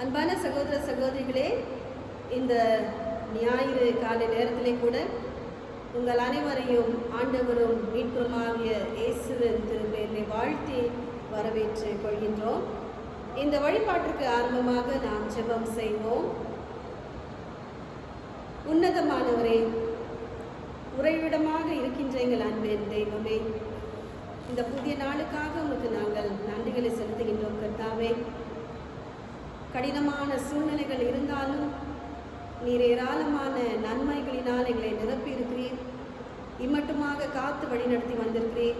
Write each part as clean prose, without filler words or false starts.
அன்பான சகோதர சகோதரிகளே, இந்த ஞாயிறு காலை நேரத்திலே கூட உங்கள் அனைவரையும் ஆண்டவரும் மீட்புமாகிய இயேசுவின் திருப்பெயரிலே வாழ்த்தி வரவேற்றுக் கொள்கின்றோம். இந்த வழிபாட்டிற்கு ஆரம்பமாக நாம் ஜெபம் செய்வோம். உன்னதமானவரே, உறைவிடமாக இருக்கின்ற எங்கள் அன்பின் தெய்வமே, இந்த புதிய நாளுக்காக உங்களுக்கு நாங்கள் நன்றிகளை செலுத்துகின்றோம். கர்த்தாவே, கடினமான சூழ்நிலைகள் இருந்தாலும் நீர் ஏராளமான நன்மைகளினால் எங்களை நிரப்பி இருக்கிறீர். இம்மட்டுமாக காத்து வழிநடத்தி வந்திருக்கிறீர்.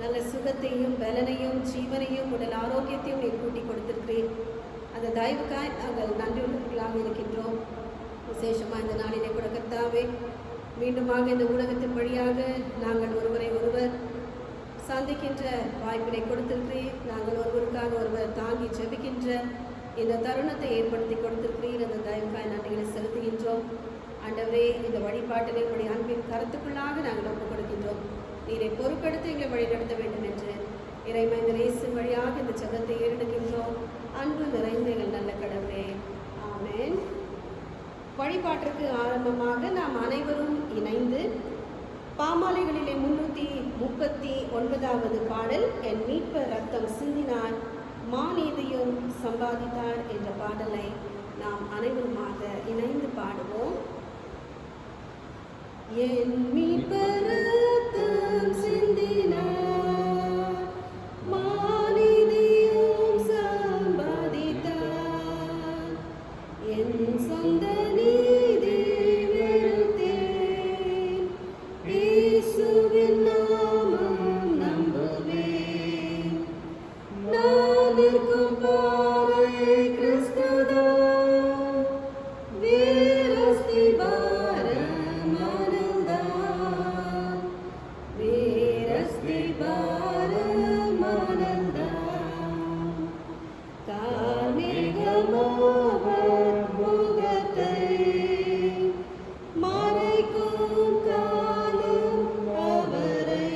நல்ல சுகத்தையும் பலனையும் ஜீவனையும் உடல் ஆரோக்கியத்தையும் நீர் கூட்டி கொடுத்திருக்கிறீர். அந்த தயவுக்காய் நாங்கள் நன்றி உள்ளவர்களாக இருக்கின்றோம். விசேஷமாக இந்த நாளிலே கூட கர்த்தாவே, மீண்டுமாக இந்த ஊடகத்தின் வழியாக நாங்கள் ஒருவரை ஒருவர் சந்திக்கின்ற வாய்ப்பினை கொடுத்திருக்கிறீர். நாங்கள் ஒருவருக்காக ஒருவர் தாங்கி ஜெபிக்கின்ற இந்த தருணத்தை ஏற்படுத்தி கொடுத்திருக்கிறீர். அந்த தயவுக்காய் நன்றிகளை செலுத்துகின்றோம். ஆண்டவரே, இந்த வழிபாட்டினை உடைய அன்பின் கருத்துக்குள்ளாக நாங்கள் ஒப்புக் கொடுக்கின்றோம். நீரை பொறுப்பெடுத்து எங்களை வழிநடத்த வேண்டும் என்று இறைமைந்தர் இயேசு வழியாக இந்த ஜெபத்தை ஏறெடுக்கின்றோம். அன்பு நிறைந்த எங்கள் நல்ல கடவுளே, ஆமென். வழிபாட்டிற்கு ஆரம்பமாக நாம் அனைவரும் இணைந்து பாமாலைகளிலே 339வது பாடல், என் மீட்பர் ரத்தம் சிந்தினார் மாநீதியும் சம்பாதித்தார் என்ற பாடலை நாம் அனைவருமாக இணைந்து பாடுவோம். என் மீட்பர் ரத்தம் சிந்தினார் மாநீதியும் சம்பாதித்தார், என் சொந்த நீதி வெறுத்தேன், இயேசுவின் நாமம் நம்புவேன். நான் இருக்கும் பாறை கிறிஸ்துதான், வேரஸ்தி பாரமானந்தான், வேரஸ்தி பாரமானந்தான். கார்மேகமாவர் முகத்தை மறைக்கும் காலம் அவரை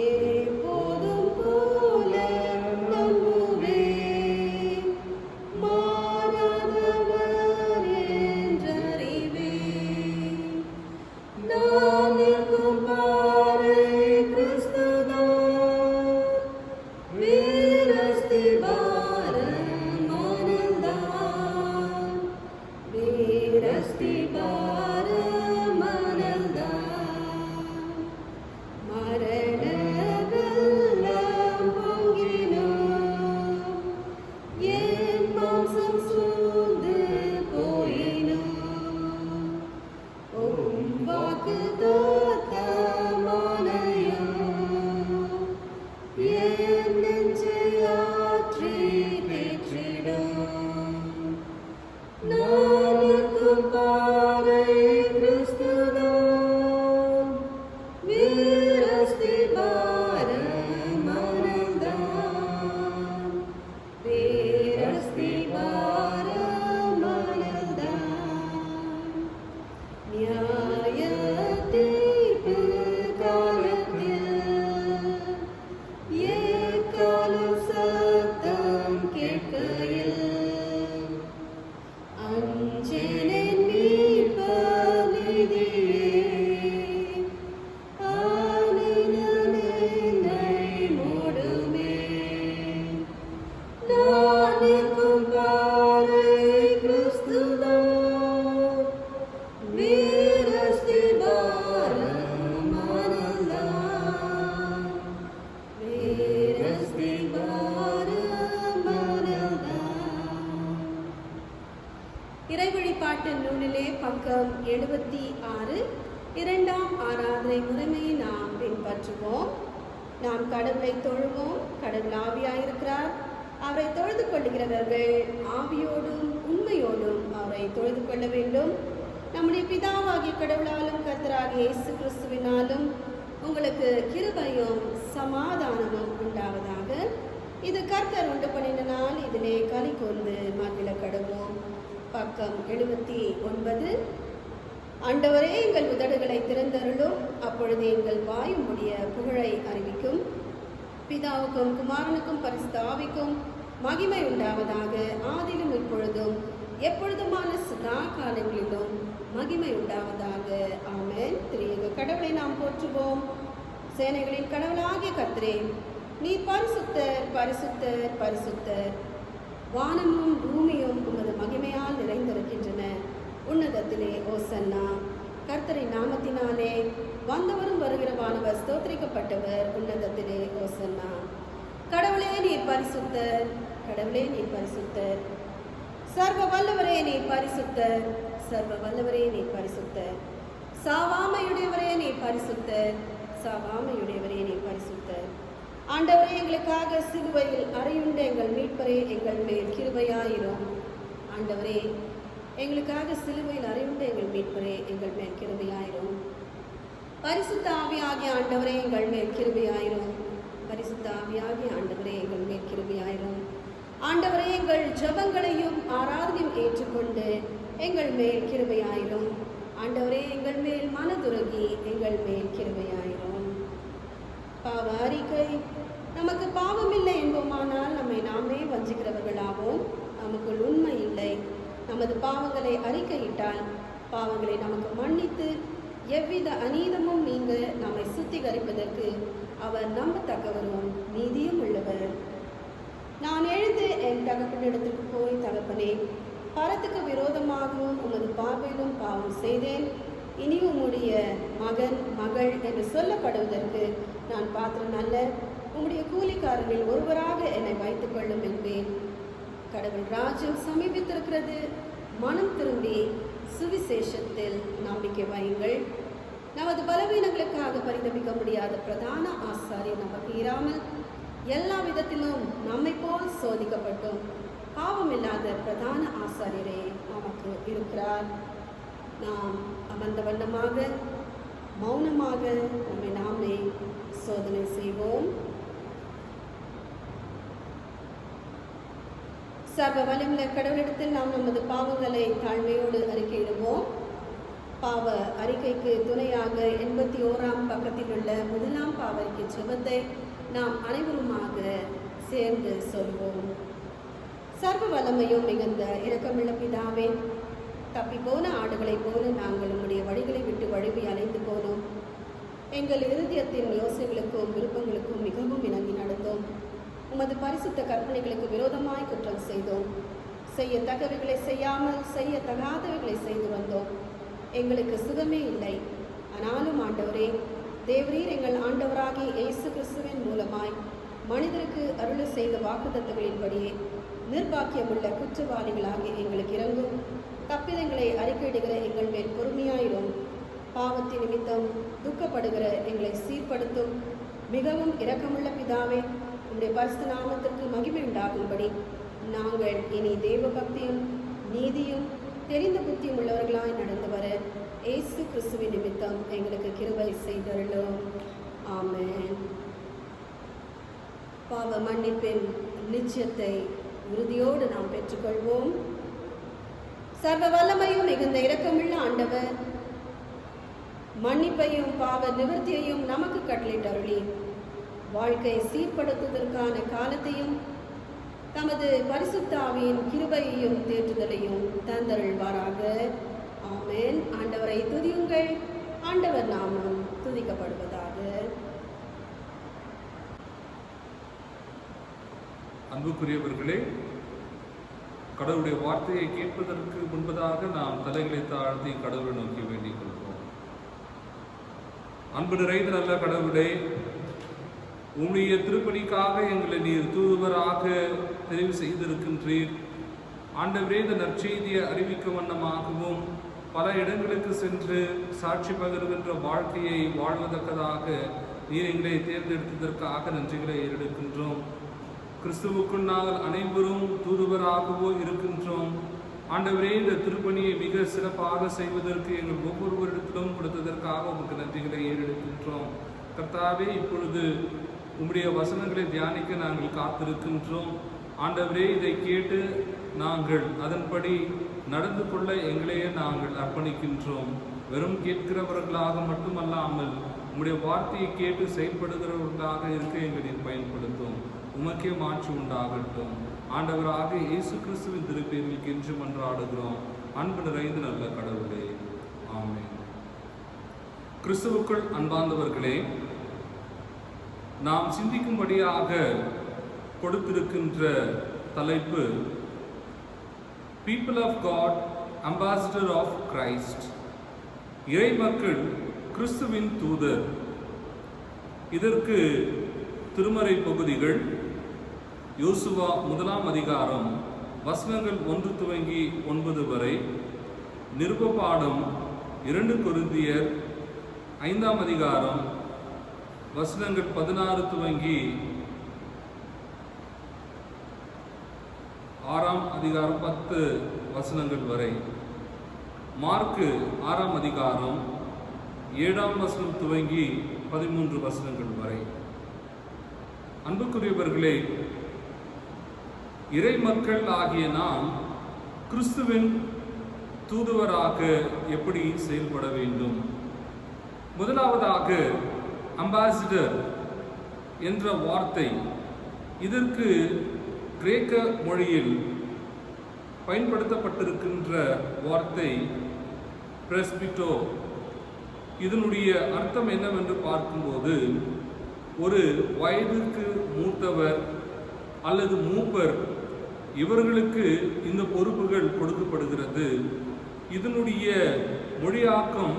எப்போதும் போல நம்புவேன், மாறாதவர் என்றறிவேன். நான் இருக்கும் பாறை கிறிஸ்துதான், வேரஸ்தி பாரமானந்தான், வேரஸ்தி பாரமானந்தான். மரண வெள்ளம் பொங்கினும், என் மாம்சம் சூழ்ந்து போயினும், உம் வாக்குத்தத்தமானையும் என் நெஞ்சை ஆற்றி தேற்றிடும். நான் இருக்கும் பாறை கிறிஸ்துதான், வேரஸ்தி பாரமானந்தான், வேரஸ்தி பாரமானந்தான். நியாய தீர்ப்பு காலத்தில் எக்காலம் சத்தம் கேட்கையில், அஞ்சேன் மீட்பர் நிதியே, ஆனினன் என்னை மூடுமே. நான் இருக்கும் பாறை கிறிஸ்துதான், வேரஸ்தி பாரமானந்தான், வேரஸ்தி பாரமானந்தான். இறைவழிபாட்டு நூலிலே பக்கம் 76 இரண்டாம் ஆராதனை முறைமையை நாம் பின்பற்றுவோம். நாம் கடவுளை தொழுவோம். கடவுள் ஆவியாயிருக்கிறார். அவரை தொழுது கொள்ளுகிறவர்கள் ஆவியோடும் உண்மையோடும் அவரை தொழுது கொள்ள வேண்டும். நம்முடைய பிதாவாகிய கடவுளாலும் கர்த்தராகிய இயேசு கிறிஸ்துவினாலும் உங்களுக்கு கிருபையும் சமாதானமும் உண்டாவதாக. இது கர்த்தர் உண்டு பண்ணின நாள், இதிலே களி கொண்டு மகிழ கடவோம். பக்கம் 79. ஆண்டவரே, எங்கள் உதடுகளை திறந்தருளும், அப்பொழுது எங்கள் வாயுமுடைய புகழை அறிவிக்கும். பிதாவுக்கும் குமாரனுக்கும் பரிசுத்த ஆவிக்கும் மகிமை உண்டாவதாக, ஆதிலும் இப்பொழுதும் எப்பொழுதுமான சதா காலங்களிலும் மகிமை உண்டாவதாக. ஆமென். திரியேக கடவுளை நாம் போற்றுவோம். சேனைகளின் கடவுளாகிய கர்த்தரே, நீர் பரிசுத்தர், பரிசுத்தர், பரிசுத்தர். வானமும் பூமியும் உமது மகிமையால் நிறைந்திருக்கின்றன. உன்னதத்திலே ஓசன்னா. கர்த்தரின் நாமத்தினாலே வந்தவரும் வருகிறவானவர் ஸ்தோத்திரிக்கப்பட்டவர். உன்னதத்திலே ஓசன்னா. கடவுளே நீர் பரிசுத்தர், கடவுளே நீர் பரிசுத்தர். சர்வ வல்லவரே நீர் பரிசுத்தர், சர்வ வல்லவரே நீர் பரிசுத்தர். சாவாமையுடையவரே நீர் பரிசுத்தர், சாவாமையுடையவரே நீர் பரிசுத்தர். ஆண்டவரே, எங்களுக்காக சிலுவையில் அறையுண்ட எங்கள் மீட்பரே, எங்கள் மேல் கிருபையாயிரும். ஆண்டவரே, எங்களுக்காக சிலுவையில் அறையுண்ட எங்கள் மீட்பரே, எங்கள் மேல் கிருபையாயிரும். பரிசுத்த ஆவியாகிய ஆண்டவரே, எங்கள் மேல் கிருபையாயிரும். பரிசுத்த ஆவியாகிய ஆண்டவரே, எங்கள் மேல் கிருபையாயிரும். ஆண்டவரே, எங்கள் ஜெபங்களையும் ஆராதனையும் ஏற்றுக்கொண்டு எங்கள் மேல் கிருபையாயிரும். ஆண்டவரே, எங்கள் மேல் மனதுருகி எங்கள் மேல் கிருபையாயிரும். பாவ அறிக்கை. நமக்கு பாவம் இல்லை என்போமானால் நம்மை நாமே வஞ்சிக்கிறவர்களாகவும், நமக்குள் உண்மை இல்லை. நமது பாவங்களை அறிக்கையிட்டால் பாவங்களை நமக்கு மன்னித்து எவ்வித அநீதமும் நீங்க நம்மை சுத்திகரிப்பதற்கு அவர் நம்பத்தக்கவரும் நீதியும் உள்ளவர். நான் எழுந்து என் தகப்பனிடத்திற்கு போய், தகப்பனே, பரத்துக்கு விரோதமாகவும் உமது பார்வையிலும் பாவம் செய்தேன். இனி உம்முடைய மகன் மகள் என்று சொல்லப்படுவதற்கு நான் பாத்திரம் அல்ல. உம்முடைய கூலிக்காரரில் ஒருவராக என்னை வைத்துக் கொள்ளும் என்பேன். கடவுள் ராஜ்யம் சமீபித்திருக்கிறது. மனம் திரும்பி சுவிசேஷத்தில் நம்பிக்கை வையுங்கள். நமது பலவீனங்களுக்காக பரிதபிக்க முடியாத பிரதான ஆசாரியர் நமக்கு இராமல் எல்லா விதத்திலும் நம்மை போல் சோதிக்கப்பட்டும் பாவமில்லாத பிரதான ஆசாரியரே நமக்கு இருக்கிறார். நாம் அமர்ந்த வண்ணமாக மௌனமாக நம்மை நாமே சோதனை செய்வோம். சர்வ வல்லமையுள்ள கடவுளிடத்தில் நாம் நமது பாவங்களை தாழ்மையோடு அறிக்கையிடுவோம். பாவ அறிக்கைக்கு துணையாக 81ஆம் பக்கத்தில் உள்ள முதலாம் பாவ அறிக்கை ஜெபத்தை நாம் அனைவருமாக சேர்ந்து சொல்வோம். சர்வ வல்லமையும் மிகுந்த இரக்கமுள்ள பிதாவே, தப்பி போன ஆடுகளைப் போல நாங்கள் உம்முடைய வழிகளை விட்டு வழுவி அலைந்து போனோம். எங்கள் இருதயத்தின் யோசனைகளுக்கும் விருப்பங்களுக்கும் மிகவும் இணங்கி நடந்தோம். உமது பரிசுத்த கற்பனைகளுக்கு விரோதமாய் குற்றம் செய்தோம். செய்யத்தக்கவைகளை செய்யாமல் செய்யத்தகாதவைகளை செய்து வந்தோம். எங்களுக்கு சுகமே இல்லை. ஆனாலும் ஆண்டவரே, தேவரீர் எங்கள் ஆண்டவராகிய இயேசு கிறிஸ்துவின் மூலமாய் மனிதருக்கு அருள் செய்த வாக்குத்தத்தங்களின்படியே நிர்பாக்கியமுள்ள குற்றவாளிகளாகிய எங்களுக்கு இறங்கும். தப்பிதங்களை அறிக்கையிடுகிற எங்கள் மேல் பொறுமையாயிரும். பாவத்தின் நிமித்தம் துக்கப்படுகிற எங்களை சீர்படுத்தும். மிகவும் இரக்கமுள்ள பிதாவே, உம்முடைய பரிசுத்த நாமத்திற்கு மகிமை உண்டாகும்படி நாங்கள் இனி தேவ பக்தியும் நீதியும் தெரிந்த புத்தியும் உள்ளவர்களாய் நடந்து வர இயேசு கிறிஸ்துவின் நிமித்தம் எங்களுக்கு கிருபை செய்தருளும். ஆமென். பாவ மன்னிப்பின் நிச்சயத்தை உறுதியோடு நாம் பெற்றுக்கொள்வோம். சர்வ வல்லமையும் மிகுந்த இரக்கமுள்ள ஆண்டவர் மன்னிப்பையும் பாவ நிவர்த்தியையும் நமக்கு கட்டளையிட்டருளி வாழ்க்கையை சீர்படுத்துவதற்கான காலத்தையும் தமது பரிசுத்த ஆவியின் கிருபையையும் தேற்றுதலையும் தந்தருள்வாராக. ஆமென். ஆண்டவரை துதியுங்கள். ஆண்டவர் நாமம் துதிக்கப்படுவதாக. அன்புக்குரியவர்களே, கடவுளுடைய வார்த்தையை கேட்பதற்கு முன்பதாக நாம் தலைகளை தாழ்த்தி கடவுளை நோக்கி வேண்டிக் கொள்வோம். அன்பு நிறைந்த நல்ல கடவுளே, உம்முடைய திருப்பணிக்காக எங்களை நீர் தூதுவராக தெரிவு செய்திருக்கின்றீர். ஆண்டவரே, இந்த நற்செய்தியை அறிவிக்கும் வண்ணமாகவும் பல இடங்களுக்கு சென்று சாட்சி பகிர்கின்ற வாழ்க்கையை வாழ்வதற்கதாக நீர் எங்களை தேர்ந்தெடுத்ததற்காக நன்றிகளை ஏறெடுக்கின்றோம். கிறிஸ்துவுக்குள் நாங்கள் அனைவரும் தூதுவராகவோ இருக்கின்றோம். ஆண்டவரே, இந்த திருப்பணியை மிக சிறப்பாக செய்வதற்கு எங்கள் ஒவ்வொருவரிடத்திலும் கொடுத்ததற்காக உங்களுக்கு நன்றிகளை ஏறெடுக்கின்றோம். கர்த்தாவே, இப்பொழுது உம்முடைய வசனங்களை தியானிக்க நாங்கள் காத்திருக்கின்றோம். ஆண்டவரே, இதை கேட்டு நாங்கள் அதன்படி நடந்து கொள்ள எங்களையே நாங்கள் அர்ப்பணிக்கின்றோம். வெறும் கேட்கிறவர்களாக மட்டுமல்லாமல் உம்முடைய வார்த்தையை கேட்டு செயல்படுகிறவர்களாக இருக்க எங்களை பயன்படுத்தும். உமக்கே மாட்சி உண்டாகட்டும். ஆண்டவராக இயேசு கிறிஸ்துவின் திருப்பேரில் கென்று மன்றாடுகிறோம் அன்பு நிறைந்த நல்ல கடவுளே, ஆமென். கிறிஸ்துவுக்குள் அன்பார்ந்தவர்களே, நாம் சிந்திக்கும்படியாக கொடுத்திருக்கின்ற தலைப்பு people of God, ambassador of Christ, இறை மக்கள் கிறிஸ்துவின் தூதர். இதற்கு திருமறை பகுதிகள் யோசுவா 1ஆம் அதிகாரம் வசனங்கள் 1 துவங்கி 9 வரை, நிருபபாடம் 2 கொரிந்தியர் 5ஆம் அதிகாரம் வசனங்கள் 16 துவங்கி 6ஆம் அதிகாரம் 10 வசனங்கள் வரை, மார்க்கு 6ஆம் அதிகாரம் 7ஆம் வசனம் துவங்கி 13 வசனங்கள் வரை. அன்புக்குரியவர்களே, இறை மக்கள் ஆகிய நாம் கிறிஸ்துவின் தூதுவராக எப்படி செயல்பட வேண்டும்? முதலாவதாக அம்பாசிடர் என்ற வார்த்தை, இதற்கு கிரேக்க மொழியில் பயன்படுத்தப்பட்டிருக்கின்ற வார்த்தை பிரஸ்பிட்டோ. இதனுடைய அர்த்தம் என்னவென்று பார்க்கும்போது, ஒரு வயதுக்கு மூத்தவர் அல்லது மூப்பர், இவர்களுக்கு இந்த பொறுப்புகள் கொடுக்கப்படுகிறது. இதனுடைய மொழியாக்கம்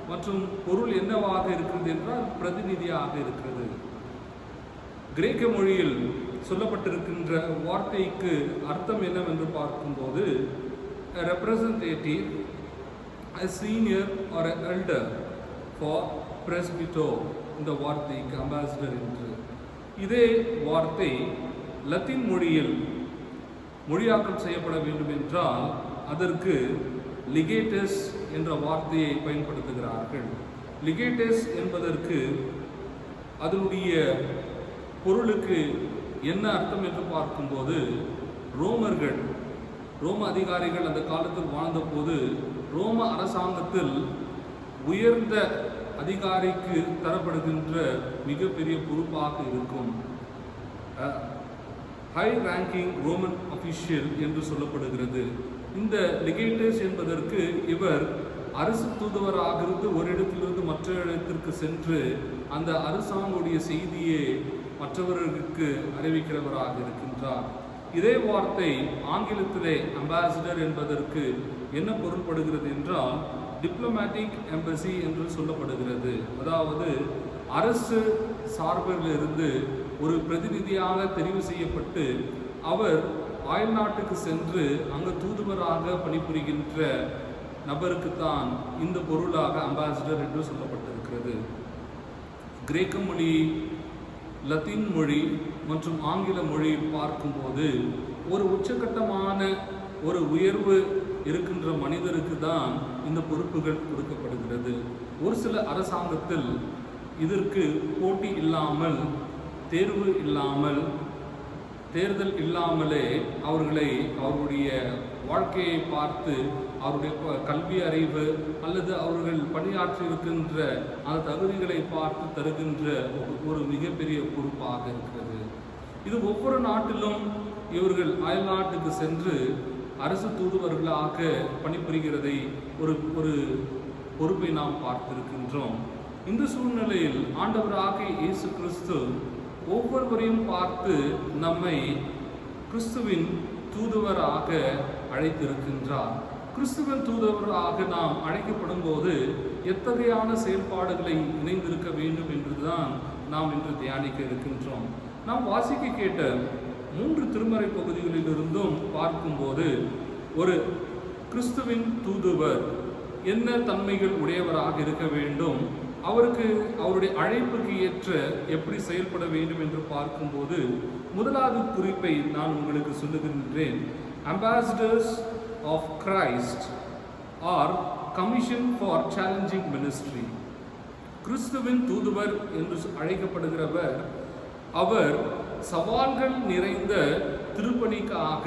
மற்றும் பொருள் என்னவாக இருக்கிறது என்றால் பிரதிநிதியாக இருக்கிறது. கிரேக்க மொழியில் சொல்லப்பட்டிருக்கின்ற வார்த்தைக்கு அர்த்தம் என்னவென்று பார்க்கும்போது, representative, a senior or an elder for presbyto, இந்த வார்த்தைக்கு அம்பாசிடர் என்று. இதே வார்த்தை லத்தீன் மொழியில் மொழியாக்கம் செய்யப்பட வேண்டும் என்றால் அதற்கு லிகேட்டஸ் என்ற வார்த்தையை பயன்படுத்துகிறார்கள். லிகேட்டஸ் என்பதற்கு அதனுடைய பொருளுக்கு என்ன அர்த்தம் என்று பார்க்கும்போது, ரோம அதிகாரிகள் அந்த காலத்தில் வாழ்ந்தபோது ரோம அரசாங்கத்தில் உயர்ந்த அதிகாரிக்கு தரப்படுகின்ற மிகப்பெரிய பொறுப்பாக இருக்கும். ஹை ரேங்கிங் ரோமன் அபிஷியல் என்று சொல்லப்படுகிறது. இந்த லிகேட்டஸ் என்பதற்கு இவர் அரசு தூதுவராக இருந்து ஒரு இடத்திலிருந்து மற்ற இடத்திற்கு சென்று அந்த அரசாங்கவுடைய செய்தியை மற்றவர்களுக்கு அறிவிக்கிறவராக இருக்கின்றார். இதே வார்த்தை ஆங்கிலத்திலே அம்பாசிடர் என்பதற்கு என்ன பொருள்படுகிறது என்றால் டிப்ளமேட்டிக் எம்பசி என்று சொல்லப்படுகிறது. அதாவது அரசு சார்பிலிருந்து ஒரு பிரதிநிதியாக தெரிவு செய்யப்பட்டு அவர் அயல் நாட்டுக்கு சென்று அங்கு தூதுவராக பணிபுரிகின்ற நபருக்குத்தான் இந்த பொருளாக அம்பாசிடர் என்று சொல்லப்பட்டிருக்கிறது. கிரேக்க மொழி, லத்தீன் மொழி மற்றும் ஆங்கில மொழியில் பார்க்கும்போது ஒரு உச்சகட்டமான ஒரு உயர்வு இருக்கின்ற மனிதருக்கு தான் இந்த பொறுப்புகள் கொடுக்கப்படுகிறது. ஒரு சில அரசாங்கத்தில் இதற்கு போட்டி இல்லாமல், தேர்வு இல்லாமல், தேர்தல் இல்லாமலே அவர்களுடைய வாழ்க்கையை பார்த்து, அவருடைய கல்வி அறிவு அல்லது அவர்கள் பணியாற்றி இருக்கின்ற அந்த தகுதிகளை பார்த்து தருகின்ற ஒரு மிகப்பெரிய பொறுப்பாக இருக்கிறது. இது ஒவ்வொரு நாட்டிலும் இவர்கள் அயல் நாட்டுக்கு சென்று அரசு தூதுவர்களாக பணிபுரிகிறதை ஒரு பொறுப்பை நாம் பார்த்திருக்கின்றோம். இந்த சூழ்நிலையில் ஆண்டவராக இயேசு கிறிஸ்து ஒவ்வொருவரையும் பார்த்து நம்மை கிறிஸ்துவின் தூதுவராக அழைத்திருக்கின்றார். கிறிஸ்துவின் தூதுவராக நாம் அழைக்கப்படும் போது எத்தகையான செயல்பாடுகளை இணைந்திருக்க வேண்டும் என்றுதான் நாம் இன்று தியானிக்க இருக்கின்றோம். நாம் வாசிக்க கேட்ட 3 திருமறை பகுதிகளிலிருந்தும் பார்க்கும்போது ஒரு கிறிஸ்துவின் தூதுவர் என்ன தன்மைகள் உடையவராக இருக்க வேண்டும், அவருடைய அழைப்புக்கு ஏற்ற எப்படி செயல்பட வேண்டும் என்று பார்க்கும்போது முதலாவது குறிப்பை நான் உங்களுக்கு சொல்லுகின்றேன். Ambassadors of Christ are commission for challenging ministry. கிறிஸ்துவின் தூதுவர் என்று அழைக்கப்படுகிறவர், அவர் சவால்கள் நிறைந்த திருப்பணிக்காக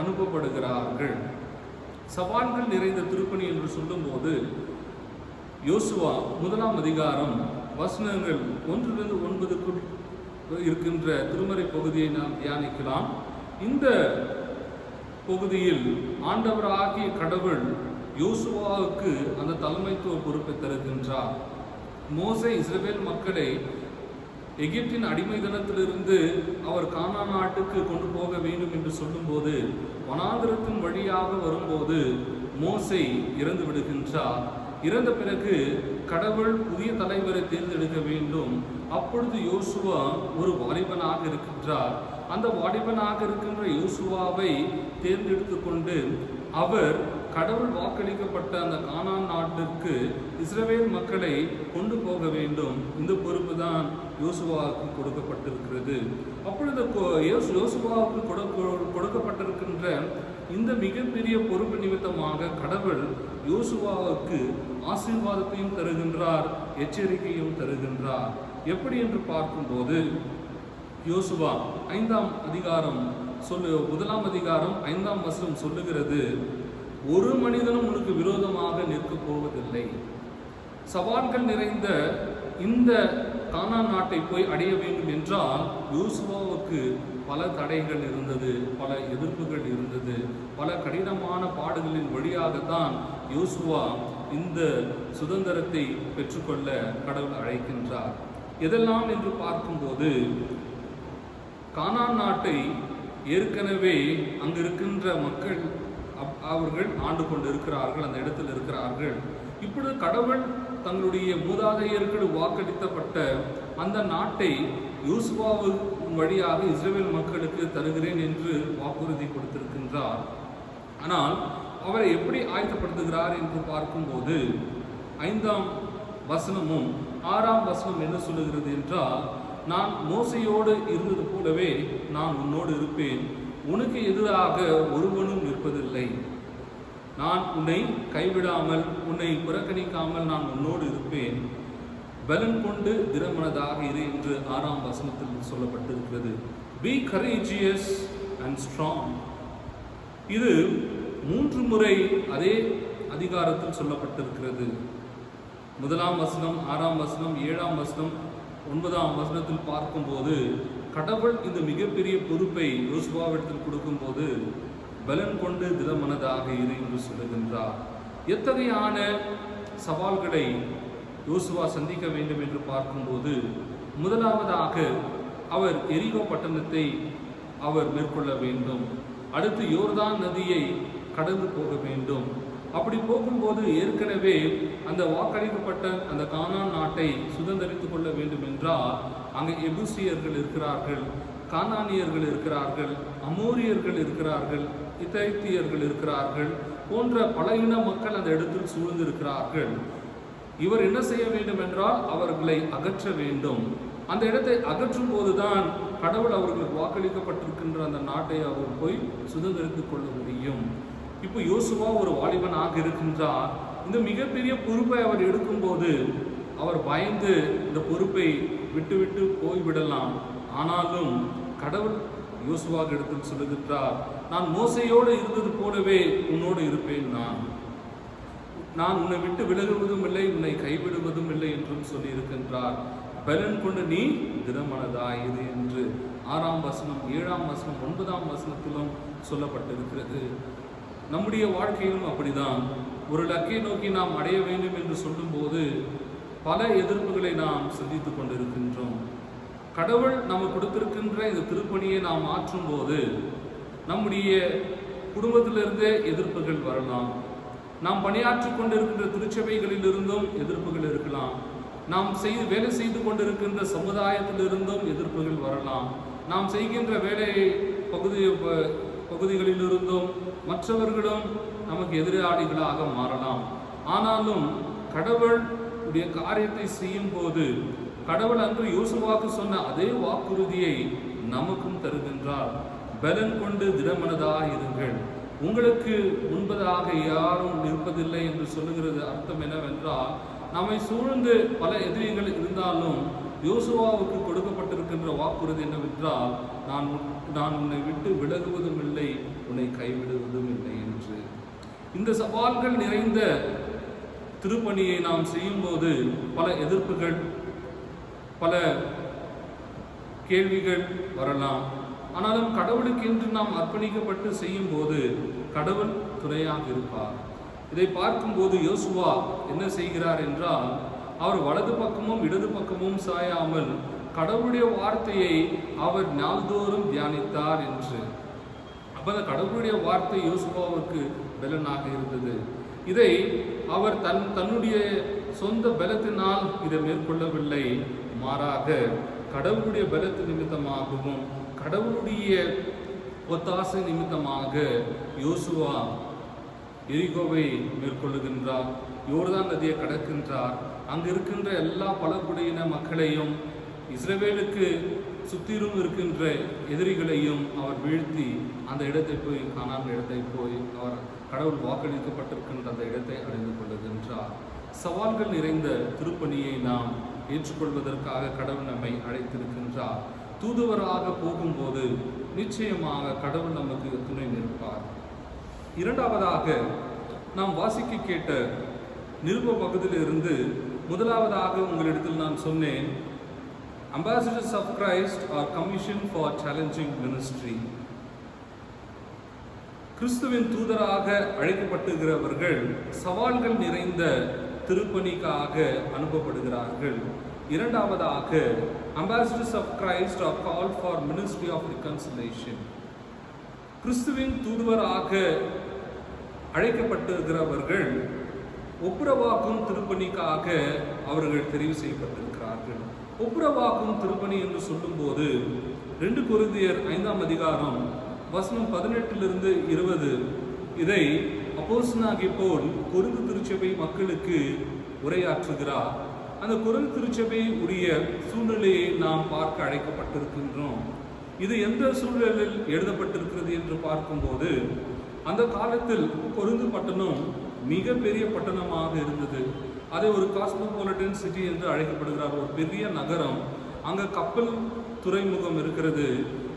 அனுப்பப்படுகிறார்கள். சவால்கள் நிறைந்த திருப்பணி என்று சொல்லும்போது யோசுவா 1ஆம் அதிகாரம் வசனங்கள் 1-9 இருக்கின்ற திருமறை பகுதியை நாம் தியானிக்கலாம். இந்த பகுதியில் ஆண்டவராகிய கடவுள் யோசுவாவுக்கு அந்த தலைமைத்துவ பொறுப்பை தருகின்றார். மோசே இஸ்ரவேல் மக்களை எகிப்தின் அடிமைத்தனத்திலிருந்து அவர் கானான் நாட்டுக்கு கொண்டு போக வேண்டும் என்று சொல்லும்போது வனாந்திரத்தின் வழியாக வரும்போது மோசே இறந்து விடுகின்றார். இறந்த பிறகு கடவுள் புதிய தலைவரை தேர்ந்தெடுக்க வேண்டும். அப்பொழுது யோசுவா ஒரு வாலிபனாக இருக்கின்றார். அந்த வாலிபனாக இருக்கின்ற யோசுவாவை தேர்ந்தெடுத்து கொண்டு அவர் கடவுள் வாக்களிக்கப்பட்ட அந்த கானான் நாட்டிற்கு இஸ்ரவேல் மக்களை கொண்டு போக வேண்டும். இந்த பொறுப்பு தான் யோசுவாவுக்கு கொடுக்கப்பட்டிருக்கிறது. அப்பொழுது யோசுவாவுக்கு கொடுக்கப்பட்டிருக்கின்ற இந்த மிகப்பெரிய பொறுப்பு நிமித்தமாக கடவுள் யோசுவாவுக்கு ஆசீர்வாதத்தையும் தருகின்றார், எச்சரிக்கையும் தருகின்றார். எப்படி என்று பார்க்கும்போது யோசுவா 5ஆம் அதிகாரம் 1ஆம் அதிகாரம் 5ஆம் வசனம் சொல்லுகிறது, ஒரு மனிதனும் உனக்கு விரோதமாக நிற்கப் போவதில்லை. சவால்கள் நிறைந்த இந்த கானான் நாட்டை போய் அடைய வேண்டும் என்றால் யோசுவாவுக்கு பல தடைகள் இருந்தது, பல எதிர்ப்புகள் இருந்தது, பல கடினமான பாடுகளின் வழியாகத்தான் யோசுவா இந்த சுதந்திரத்தை பெற்றுக்கொள்ள கடவுள் அழைக்கின்றார். எதெல்லாம் என்று பார்க்கும்போது கானான் நாட்டை ஏற்கனவே அங்கு இருக்கின்ற மக்கள் அவர்கள் ஆண்டு கொண்டு இருக்கிறார்கள், அந்த இடத்தில் இருக்கிறார்கள். இப்பொழுது கடவுள் தங்களுடைய மூதாதையர்கள் வாக்களித்தப்பட்ட அந்த நாட்டை யோசுவாவின் வழியாக இஸ்ரவேல் மக்களுக்கு தருகிறேன் என்று வாக்குறுதி கொடுத்திருக்கின்றார். ஆனால் அவரை எப்படி ஆயத்தப்படுத்துகிறார் என்று பார்க்கும்போது 5ஆம் வசனமும் 6ஆம் வசனம் என்ன சொல்லுகிறது என்றால், நான் மோசையோடு இருந்தது போலவே நான் உன்னோடு இருப்பேன், உனக்கு எதிராக ஒருவனும் நிற்பதில்லை, நான் உன்னை கைவிடாமல் உன்னை புறக்கணிக்காமல் நான் உன்னோடு இருப்பேன், பலன் கொண்டு திடமனதாக இரு என்று 6ஆம் வசனத்தில் சொல்லப்பட்டிருக்கிறது. Be courageous and strong. இது 3 முறை அதே அதிகாரத்தில் சொல்லப்பட்டிருக்கிறது. 1ஆம் வசனம், 6ஆம் வசனம், 7ஆம் வசனம், 9ஆம் வசனத்தில் பார்க்கும்போது கடவுள் இந்த மிகப்பெரிய பொறுப்பை யோசுவாவிடத்தில் கொடுக்கும்போது பலன் கொண்டு திடமனதாக இரு என்று சொல்லுகின்றார். எத்தகையான சவால்களை யோசுவா சந்திக்க வேண்டும் என்று பார்க்கும்போது முதலாவதாக அவர் எரிகோ பட்டணத்தை அவர் மேற்கொள்ள வேண்டும். அடுத்து யோர்தான் நதியை கடந்து போக வேண்டும். அப்படி போகும்போது ஏற்கனவே அந்த வாக்களிக்கப்பட்ட அந்த கானான் நாட்டை சுதந்திரித்துக் கொள்ள வேண்டும் என்றால் அங்கே எபூசியர்கள் இருக்கிறார்கள், கானானியர்கள் இருக்கிறார்கள், அமோரியர்கள் இருக்கிறார்கள், இத்தைத்தியர்கள் இருக்கிறார்கள், போன்ற பல இன மக்கள் அந்த இடத்தில் சூழ்ந்திருக்கிறார்கள். இவர் என்ன செய்ய வேண்டும் என்றால் அவர்களை அகற்ற வேண்டும். அந்த இடத்தை அகற்றும் போதுதான் கடவுள் அவர்களுக்கு வாக்களிக்கப்பட்டிருக்கின்ற அந்த நாட்டை அவர் போய் சுதந்திரித்துக் கொள்ள முடியும். இப்போ யோசுவா ஒரு வாலிபனாக இருக்கின்றார். இந்த மிகப்பெரிய பொறுப்பை அவர் எடுக்கும்போது அவர் பயந்து இந்த பொறுப்பை விட்டுவிட்டு போய்விடலாம். ஆனாலும் கடவுள் யோசுவா இடத்தில் சொல்லுகின்றார், நான் மோசையோடு இருந்தது போலவே உன்னோடு இருப்பேன், நான் உன்னை விட்டு விலகுவதும் இல்லை, உன்னை கைவிடுவதும் இல்லை என்றும் சொல்லி இருக்கின்றார். பலன் கொண்டு நீ திடமனதாயிரு என்று 6ஆம் வசனம், 7ஆம் வசனம், 9ஆம் வசனத்திலும் சொல்லப்பட்டிருக்கிறது. நம்முடைய வாழ்க்கையிலும் அப்படிதான். ஒரு லக்கை நோக்கி நாம் அடைய வேண்டும் என்று சொல்லும்போது பல எதிர்ப்புகளை நாம் சந்தித்துக் கொண்டிருக்கின்றோம். கடவுள் நம்ம கொடுத்திருக்கின்ற இந்த திருப்பணியை நாம் ஆற்றும் போது நம்முடைய குடும்பத்திலிருந்தே எதிர்ப்புகள் வரலாம். நாம் பணியாற்றிக் கொண்டிருக்கின்ற திருச்சபைகளிலிருந்தும் எதிர்ப்புகள் இருக்கலாம். நாம் வேலை செய்து கொண்டிருக்கின்ற சமுதாயத்திலிருந்தும் எதிர்ப்புகள் வரலாம். நாம் செய்கின்ற வேலை பகுதிகளிலிருந்தும் மற்றவர்களும் நமக்கு எதிராளிகளாக மாறலாம். ஆனாலும் கடவுளுடைய காரியத்தை செய்யும் போது கடவுள் அன்று யோசுவாவுக்கு சொன்ன அதே வாக்குறுதியை நமக்கும் தருகின்றார். பலன் கொண்டு திடமனதாக இருங்கள், உங்களுக்கு முன்பதாக யாரும் நிற்பதில்லை என்று சொல்லுகிறது. அர்த்தம் என்னவென்றால், நம்மை சூழ்ந்து பல எதிரிகள் இருந்தாலும் யோசுவாவுக்கு கொடுக்கப்பட்டிருக்கின்ற வாக்குறுதி என்னவென்றால், நான் உன்னை விட்டு விலகுவதும் இல்லை, உன்னை கைவிடுவதும் இல்லை என்று. இந்த சவால்கள் நிறைந்த திருப்பணியை நாம் செய்யும்போது பல எதிர்ப்புகள், பல கேள்விகள் வரலாம். ஆனாலும் கடவுளுக்கென்று நாம் அர்ப்பணிக்கப்பட்டு செய்யும் போது கடவுள் துணையாக இருப்பார். இதை பார்க்கும்போது யோசுவா என்ன செய்கிறார் என்றால், அவர் வலது பக்கமும் இடது பக்கமும் சாயாமல் கடவுளுடைய வார்த்தையை அவர் நாள்தோறும் தியானித்தார் என்று. அப்ப அந்த கடவுளுடைய வார்த்தை யோசுவாவுக்கு பலனாக இருந்தது. இதை அவர் தன்னுடைய சொந்த பலத்தினால் இதை மேற்கொள்ளவில்லை, மாறாக கடவுளுடைய பலத்து நிமித்தமாகவும் கடவுளுடைய ஒத்தாசை நிமித்தமாக யோசுவா எரிகோவை மேற்கொள்ளுகின்றார், யோர்தான் நதியை கடக்கின்றார். அங்கு இருக்கின்ற எல்லா பலகுடியின மக்களையும், இஸ்ரவேலுக்கு சுற்றிலும் இருக்கின்ற எதிரிகளையும் அவர் வீழ்த்தி அந்த இடத்தை போய், கானான் இடத்தை போய் அவர் கடவுள் வாக்களிக்கப்பட்டிருக்கின்ற அந்த இடத்தை அடைந்து கொள்ளுகின்றார். சவால்கள் நிறைந்த திருப்பணியை நாம் ஏற்றுக்கொள்வதற்காக கடவுள் நம்மை அழைத்திருக்கின்றார். தூதுவராக போகும்போது நிச்சயமாக கடவுள் நமக்கு துணை நிற்பார். இரண்டாவதாக நாம் வாசிக்க கேட்ட நிருப பகுதியிலிருந்து முதலாவதாக உங்களிடத்தில் நான் சொன்னேன், Ambassadors of Christ are commissioned for challenging ministry. கிறிஸ்துவின் தூதராக அழைக்கப்பட்டுகிறவர்கள் சவால்கள் நிறைந்த திருப்பணிக்காக அனுப்பப்படுகிறார்கள். இரண்டாவதாக, Ambassadors of Christ are called for ministry of reconciliation. கிறிஸ்துவின் தூதுவராக அழைக்கப்பட்டிருக்கிறவர்கள் ஒப்புரவாக்கும் திருப்பணிக்காக அவர்கள் தெரிவு செய்யப்பட்டிருக்கிறார்கள். ஒப்புரவாக்கும் திருப்பணி என்று சொல்லும்போது 2 கொரிந்தியர் 5ஆம் அதிகாரம் வசனம் 18 - 20 இதை அப்போஸ்தலனாகிய பவுல் கொரிந்து திருச்சபை மக்களுக்கு உரையாற்றுகிறார். அந்த கொரிந்து திருச்சபை உடைய சூழ்நிலையை நாம் பார்க்க அழைக்கப்பட்டிருக்கின்றோம். இது எந்த சூழலில் எழுதப்பட்டிருக்கிறது என்று பார்க்கும்போது, அந்த காலத்தில் கொரிந்து பட்டணம் மிக பெரிய பட்டணமாக இருந்தது. அதை ஒரு காஸ்மோபாலிட்டன் சிட்டி என்று அழைக்கப்படுகிறார். ஒரு பெரிய நகரம். அங்கே கப்பல் துறைமுகம் இருக்கிறது.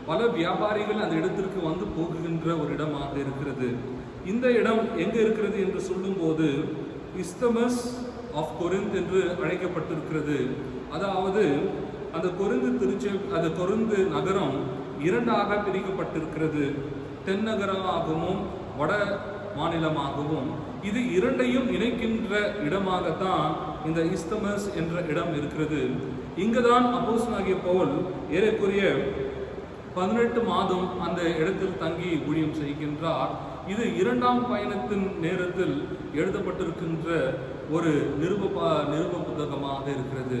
பல வியாபாரிகள் அந்த இடத்திற்கு வந்து போகுகின்ற ஒரு இடமாக இருக்கிறது. இந்த இடம் எங்கே இருக்கிறது என்று சொல்லும்போது இஸ்தமஸ் ஆஃப் கொரிந்த் என்று அழைக்கப்பட்டிருக்கிறது. அதாவது அந்த கொரிந்து நகரம் 2ஆக பிரிக்கப்பட்டிருக்கிறது. தென்னகரமாகவும் வட மாநிலமாகவும். இது 2ஐயும் இணைக்கின்ற இடமாகத்தான் இந்த இஸ்தமஸ் என்ற இடம் இருக்கிறது. இங்குதான் அப்போஸ்தலனாகிய பவுல் ஏறக்குறைய 18 மாதம் அந்த இடத்தில் தங்கி ஊழியம் செய்கின்றார். இது 2ஆம் பயணத்தின் நேரத்தில் எழுதப்பட்டிருக்கின்ற ஒரு நிருப புத்தகமாக இருக்கிறது.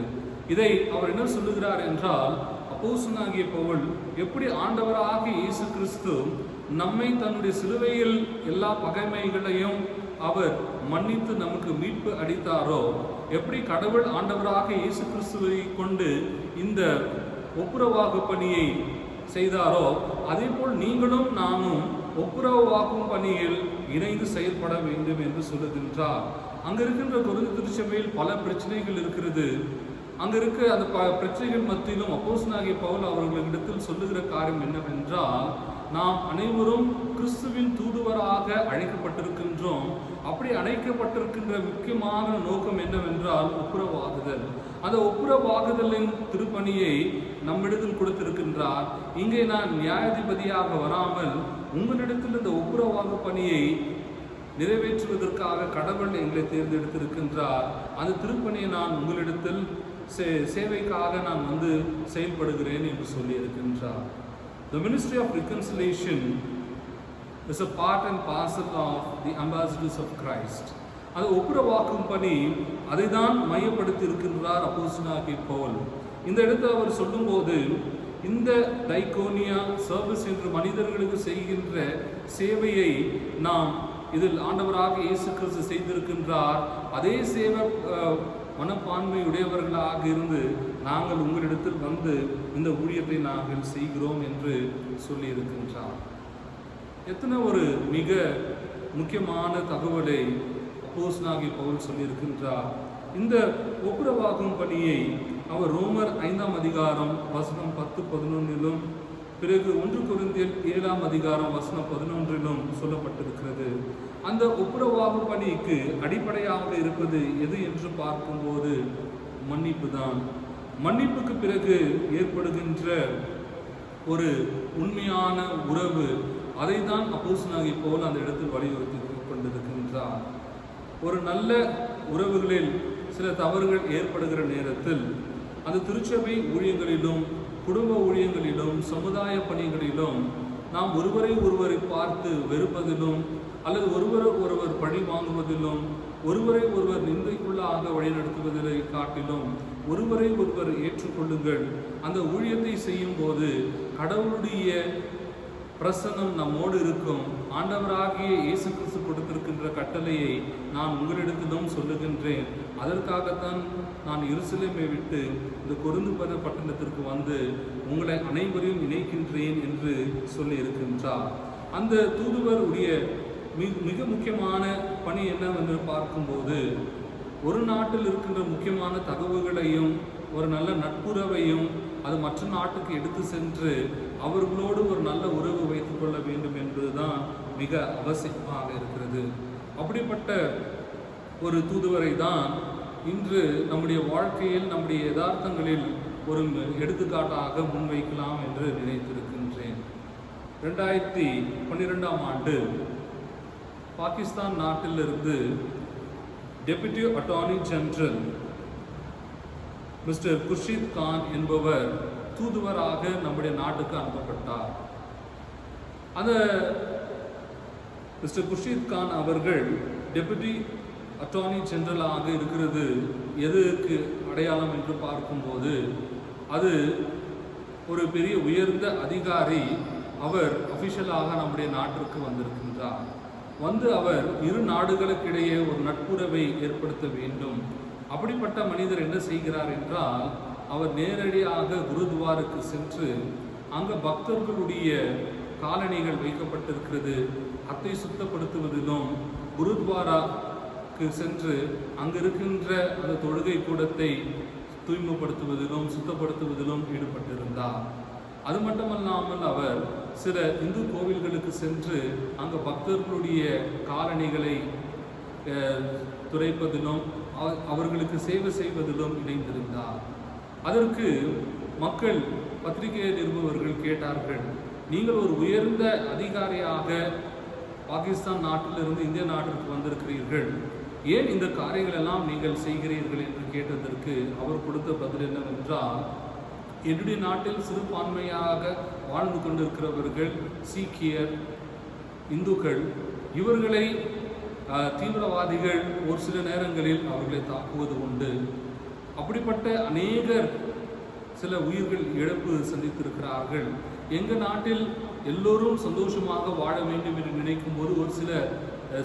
இதை அவர் என்ன சொல்லுகிறார் என்றால், அப்போஸ்தலனாகிய பவுல் எப்படி ஆண்டவராக இயேசு கிறிஸ்து நம்மை தன்னுடைய சிலுவையில் எல்லா பகைமைகளையும் அவர் மன்னித்து நமக்கு மீட்பு அளித்தாரோ, எப்படி கடவுள் ஆண்டவராக இயேசு கிறிஸ்துவை கொண்டு இந்த ஒப்புரவாக்கு பணியை செய்தாரோ, அதே போல் நீங்களும் நானும் ஒப்புரவாக்கும் பணியில் இணைந்து செயல்பட வேண்டும் என்று சொல்லுகின்றார். அங்க இருக்கின்ற கொரிந்து திருச்சபையில் பல பிரச்சனைகள் இருக்கிறது. அங்க இருக்க அந்த பிரச்சனைகள் மத்தியிலும் அப்போஸ்தலனாகிய பவுல் அவர்களிடத்தில் சொல்லுகிற காரியம் என்னவென்றால், நாம் அனைவரும் கிறிஸ்துவின் தூதுவராக அழைக்கப்பட்டிருக்கின்றோம். அப்படி அழைக்கப்பட்டிருக்கின்ற முக்கியமான நோக்கம் என்னவென்றால் ஒப்புரவாகுதல். அந்த ஒப்புரவாகுதலின் திருப்பணியை நம்மிடத்தில் கொடுத்திருக்கின்றார். இங்கே நான் நியாயாதிபதியாக வராமல் உங்களிடத்தில் இந்த ஒப்புரவாகு பணியை நிறைவேற்றுவதற்காக கடவுள் எங்களை தேர்ந்தெடுத்திருக்கின்றார். அந்த திருப்பணியை நான் உங்களிடத்தில் சேவைக்காக நான் வந்து செயல்படுகிறேன் என்று சொல்லி இருக்கின்றார். The ministry of reconciliation is a part and parcel of the ambassadors of Christ. அது ஒப்புரவாக்கும் பணி, அதை தான் மையப்படுத்தி இருக்கின்றார் அப்போஸ்தலனாகிய பவுல். இந்த இடத்தை அவர் சொல்லும்போது, இந்த டைகோனியா சர்வீஸ் என்று மனிதர்களுக்கு செய்கின்ற சேவையை நாம் இதில் ஆண்டவராக இயேசு கிறிஸ்து செய்திருக்கின்றார். அதே சேவை மனப்பான்மையுடையவர்களாக இருந்து நாங்கள் உங்களிடத்தில் வந்து இந்த ஊழியத்தை நாங்கள் செய்கிறோம் என்று சொல்லி இருக்கின்றார். எத்தனை ஒரு மிக முக்கியமான தகவலை அப்போஸ்தலனாகிய பவுல் சொல்லியிருக்கின்றார். இந்த ஒப்புரவாகும் பணியை அவர் ரோமர் 5ஆம் அதிகாரம் வசனம் 10-11 பிறகு 1 கொரிந்தியர் 7ஆம் அதிகாரம் வசனம் 11 சொல்லப்பட்டிருக்கிறது. அந்த ஒப்புரவாகு பணிக்கு அடிப்படையாக இருப்பது எது என்று பார்க்கும்போது மன்னிப்பு தான். மன்னிப்புக்கு பிறகு ஏற்படுகின்ற ஒரு உண்மையான உறவு, அதை தான் அப்போஸ்தலனாகிய பவுல் அந்த இடத்தில் வலியுறுத்தி கொண்டிருக்கின்றார். ஒரு நல்ல உறவுகளில் சில தவறுகள் ஏற்படுகிற நேரத்தில் அந்த திருச்சபை ஊழியங்களிலும் குடும்ப ஊழியங்களிலும் சமுதாய பணிகளிலும் நாம் ஒருவரை ஒருவரை பார்த்து வெறுப்பதிலும் அல்லது ஒருவரை ஒருவர் பழி வாங்குவதிலும் ஒருவரை ஒருவர் நிந்தைக்குள்ளாக வழிநடத்துவதை காட்டிலும் ஒருவரை ஒருவர் ஏற்றுக்கொள்ளுங்கள். அந்த ஊழியத்தை செய்யும் போது கடவுளுடைய பிரசன்னம் நம்மோடு இருக்கும். ஆண்டவராகிய இயேசு கிறிஸ்து கொடுத்திருக்கின்ற கட்டளையை நான் உங்களிடத்திலும் சொல்லுகின்றேன். அதற்காகத்தான் நான் எருசலேமை விட்டு இந்த கொரிந்து பட்டணத்திற்கு வந்து உங்களை அனைவரையும் இணைக்கின்றேன் என்று சொல்லி இருக்கின்றார். அந்த தூதுவர் உடைய மிக முக்கியமான பணி என்னவென்று பார்க்கும்போது, ஒரு நாட்டில் இருக்கின்ற முக்கியமான தகவல்களையும் ஒரு நல்ல நட்புறவையும் அது மற்ற நாட்டுக்கு எடுத்து சென்று அவர்களோடு ஒரு நல்ல உறவு வைத்துக் கொள்ள வேண்டும் என்பதுதான் மிக அவசியமாக இருக்கிறது. அப்படிப்பட்ட ஒரு தூதுவரை தான் இன்று நம்முடைய வாழ்க்கையில் நம்முடைய யதார்த்தங்களில் ஒரு எடுத்துக்காட்டாக முன்வைக்கலாம் என்று நினைத்திருக்கின்றேன். 2012ஆம் ஆண்டு பாகிஸ்தான் நாட்டிலிருந்து deputy attorney general mister Khurshid Khan என்பவர் தூதுவராக நம்முடைய நாட்டுக்கு அனுப்பப்பட்டார். அந்த மிஸ்டர் குர்ஷித் கான் அவர்கள் டெபுட்டி அட்டார்னி ஜெனரலாக இருக்கிறது எதுக்கு அடையாளம் என்று பார்க்கும்போது, அது ஒரு பெரிய உயர்ந்த அதிகாரி. அவர் அபிஷியலாக நம்முடைய நாட்டிற்கு வந்திருக்கின்றார். அவர் இரு நாடுகளுக்கிடையே ஒரு நட்புறவை ஏற்படுத்த வேண்டும். அப்படிப்பட்ட மனிதர் என்ன செய்கிறார் என்றால், அவர் நேரடியாக குருத்வாருக்கு சென்று அங்கே பக்தர்களுடைய காலணிகள் வைக்கப்பட்டிருக்கிறது, அதை சுத்தப்படுத்துவதிலும் குருத்வாராக்கு சென்று அங்கு இருக்கின்ற அந்த தொழுகை கூடத்தை தூய்மைப்படுத்துவதிலும் சுத்தப்படுத்துவதிலும் ஈடுபட்டிருந்தார். அது மட்டுமல்லாமல் அவர் சில இந்து கோவில்களுக்கு சென்று அங்கு பக்தர்களுடைய காலணிகளை துடைப்பதிலும் அவர்களுக்கு சேவை செய்வதிலும் இணைந்திருந்தார். அதற்கு மக்கள், பத்திரிகை நிருபவர்கள் கேட்டார்கள், நீங்கள் ஒரு உயர்ந்த அதிகாரியாக பாகிஸ்தான் நாட்டிலிருந்து இந்திய நாட்டிற்கு வந்திருக்கிறீர்கள், ஏன் இந்த காரியங்கள் எல்லாம் நீங்கள் செய்கிறீர்கள் என்று கேட்டதற்கு அவர் கொடுத்த பதில் என்னவென்றால், என்னுடைய நாட்டில் சிறுபான்மையாக வாழ்ந்து கொண்டிருக்கிறவர்கள் சீக்கியர், இந்துக்கள், இவர்களை தீவிரவாதிகள் ஒரு சில நேரங்களில் அவர்களை தாக்குவது உண்டு. அப்படிப்பட்ட அநேகர் சில உயிர்கள் இழப்பு சந்தித்திருக்கிறார்கள். எங்கள் நாட்டில் எல்லோரும் சந்தோஷமாக வாழ வேண்டும் என்று நினைக்கும் போது ஒரு சில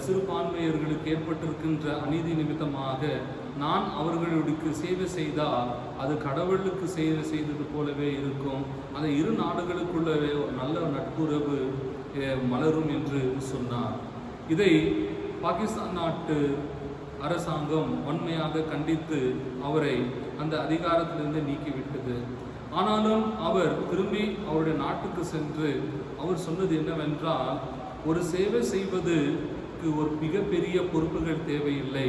சிறுபான்மையர்களுக்கு ஏற்பட்டிருக்கின்ற அநீதி நிமித்தமாக நான் அவர்களுக்கு சேவை செய்தால் அது கடவுளுக்கு சேவை செய்தது போலவே இருக்கும். அந்த இரு நாடுகளுக்குள்ளவே ஒரு நல்ல நட்புறவு மலரும் என்று சொன்னார். இதை பாகிஸ்தான் நாட்டு அரசாங்கம் வன்மையாக கண்டித்து அவரை அந்த அதிகாரத்திலிருந்து நீக்கிவிட்டது. ஆனாலும் அவர் திரும்பி அவருடைய நாட்டுக்கு சென்று அவர் சொன்னது என்னவென்றால், ஒரு சேவை செய்வதுக்கு ஒரு மிகப்பெரிய பொறுப்புகள் தேவையில்லை,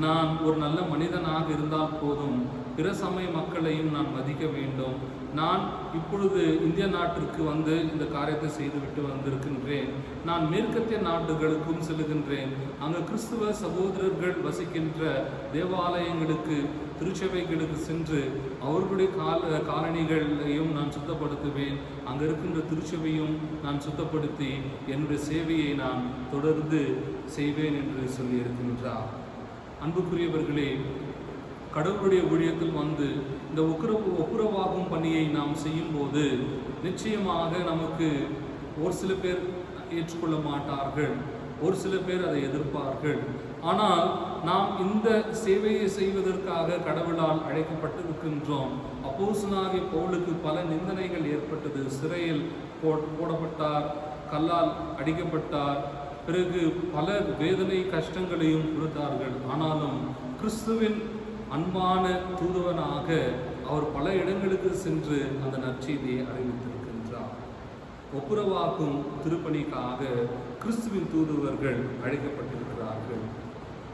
நான் ஒரு நல்ல மனிதனாக இருந்தால் போதும், பிற சமய மக்களையும் நான் மதிக்க வேண்டும். நான் இப்பொழுது இந்திய நாட்டிற்கு வந்து இந்த காரியத்தை செய்துவிட்டு வந்திருக்கின்றேன். நான் மேற்கத்திய நாடுகளுக்கும் செல்கின்றேன். அங்கு கிறிஸ்துவ சகோதரர்கள் வசிக்கின்ற தேவாலயங்களுக்கு, திருச்சபைகளுக்கு சென்று அவர்களுடைய காலணிகளையும் நான் சுத்தப்படுத்துவேன். அங்கே இருக்கின்ற திருச்சபையும் நான் சுத்தப்படுத்தி என்னுடைய சேவையை நான் தொடர்ந்து செய்வேன் என்று சொல்லியிருக்கின்றார். அன்புக்குரியவர்களே, கடவுளுடைய ஊழியத்தில் வந்து இந்த ஒப்புரவாகும் பணியை நாம் செய்யும்போது நிச்சயமாக நமக்கு ஒரு சில பேர் ஏற்றுக்கொள்ள மாட்டார்கள், ஒரு சில பேர் அதை எதிர்ப்பார்கள். ஆனால் நாம் இந்த சேவையை செய்வதற்காக கடவுளால் அழைக்கப்பட்டிருக்கின்றோம். அப்போஸ்தலனாகிய பவுலுக்கு பல நிந்தனைகள் ஏற்பட்டது. சிறையில் போடப்பட்டார், கல்லால் அடிக்கப்பட்டார், பிறகு பல வேதனை கஷ்டங்களையும் கொடுத்தார்கள். ஆனாலும் கிறிஸ்துவின் அன்பான தூதுவனாக அவர் பல இடங்களுக்கு சென்று அந்த நற்செய்தியை அறிவித்திருக்கின்றார். ஒப்புரவாக்கும் திருப்பணிக்காக கிறிஸ்துவின் தூதுவர்கள் அழைக்கப்பட்டிருக்கிறார்கள்.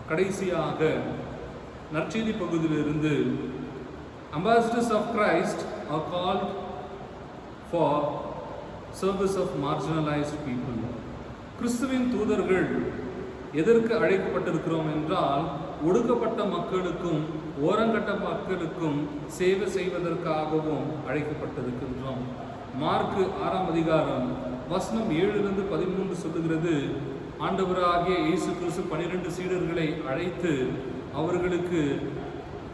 கடைசியாக நற்செய்தி பகுதியிலிருந்து Ambassadors of Christ are called for service of marginalized people. கிறிஸ்துவின் தூதர்கள் எதற்கு அழைக்கப்பட்டிருக்கிறோம் என்றால், ஒடுக்கப்பட்ட மக்களுக்கும் ஓரங்கட்ட மக்களுக்கும் சேவை செய்வதற்காகவும் அழைக்கப்பட்டிருக்கின்றோம். மார்க்கு 6ஆம் அதிகாரம் வசனம் 7-13 சொல்லுகிறது, ஆண்டவராகிய இயேசு கிறிஸ்து 12 சீடர்களை அழைத்து அவர்களுக்கு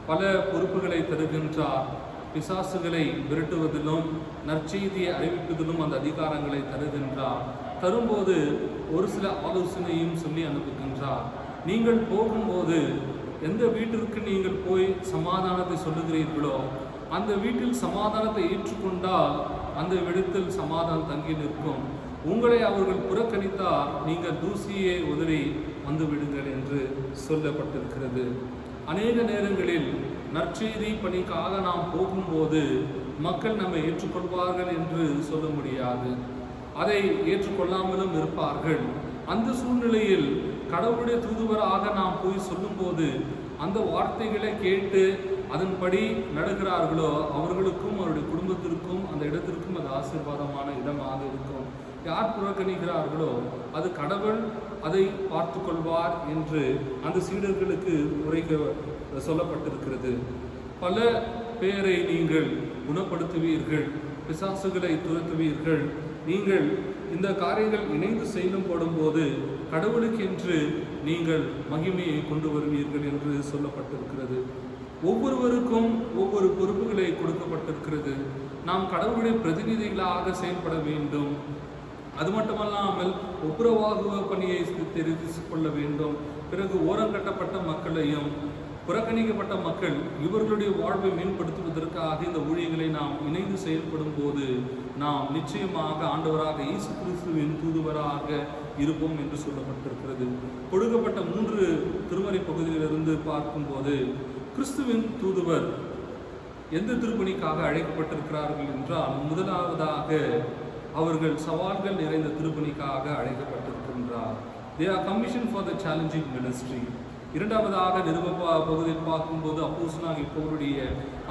பல பொறுப்புகளை தருகின்றார். பிசாசுகளை விரட்டுவதிலும் நற்செய்தியை அறிவிப்பதிலும் அந்த அதிகாரங்களை தருகின்றார். தரும்போது ஒரு சில ஆலோசனையும் சொல்லி அனுப்புகின்றார். நீங்கள் போகும்போது எந்த வீட்டிற்கு நீங்கள் போய் சமாதானத்தை சொல்லுகிறீர்களோ அந்த வீட்டில் சமாதானத்தை ஏற்றுக்கொண்டால் அந்த இடத்தில் சமாதானம் தங்கி நிற்கும். உங்களை அவர்கள் புறக்கணித்தால் நீங்கள் தூசியை உதறி வந்து விடுங்கள் என்று சொல்லப்பட்டிருக்கிறது. அநேக நேரங்களில் நற்செய்தி பணிக்காக நாம் போகும்போது மக்கள் நம்மை ஏற்றுக்கொள்வார்கள் என்று சொல்ல முடியாது. அதை ஏற்றுக்கொள்ளாமலும் இருப்பார்கள். அந்த சூழ்நிலையில் கடவுளுடைய தூதுவராக நாம் போய் சொல்லும்போது அந்த வார்த்தைகளை கேட்டு அதன்படி நடக்கிறார்களோ அவர்களுக்கும் அவருடைய குடும்பத்திற்கும் அந்த இடத்திற்கும் அது ஆசீர்வாதமான இடமாக இருக்கும். யார் புறக்கணிக்கிறார்களோ அது கடவுள் அதை பார்த்து கொள்வார் என்று அந்த சீடர்களுக்கு உரைக்க சொல்லப்பட்டிருக்கிறது. பல பேரை நீங்கள் குணப்படுத்துவீர்கள், பிசாசுகளை துரத்துவீர்கள். நீங்கள் இந்த காரியங்கள் இணைந்து செயல்படும் போது கடவுளுக்கென்று நீங்கள் மகிமையை கொண்டு வருவீர்கள் என்று சொல்லப்பட்டிருக்கிறது. ஒவ்வொருவருக்கும் ஒவ்வொரு பொறுப்புகளை கொடுக்கப்பட்டிருக்கிறது. நாம் கடவுளுடைய பிரதிநிதிகளாக செயல்பட வேண்டும். அது மட்டுமல்லாமல் ஒப்புரவாகுவ பணியை தெரிந்து கொள்ள வேண்டும். பிறகு ஓரங்கட்டப்பட்ட மக்களையும் புறக்கணிக்கப்பட்ட மக்கள் இவர்களுடைய வாழ்வை மேம்படுத்துவதற்காக இந்த ஊழியர்களை நாம் இணைந்து செயல்படும் போது நாம் நிச்சயமாக ஆண்டவராக இயேசு கிறிஸ்துவின் தூதுவராக இருப்போம் என்று சொல்லப்பட்டிருக்கிறது. கொடுக்கப்பட்ட 3 திருமறை பகுதியிலிருந்து பார்க்கும்போது கிறிஸ்துவின் தூதுவர் எந்த திருப்பணிக்காக அழைக்கப்பட்டிருக்கிறார்கள் என்றால், முதலாவதாக அவர்கள் சவால்கள் நிறைந்த திருப்பணிக்காக அழைக்கப்பட்டிருக்கின்றார். They are commissioned for the challenging ministry. இரண்டாவதாக நிருப பகுதியில் பார்க்கும்போது அப்போஸ்தலனாகிய பவுலுடைய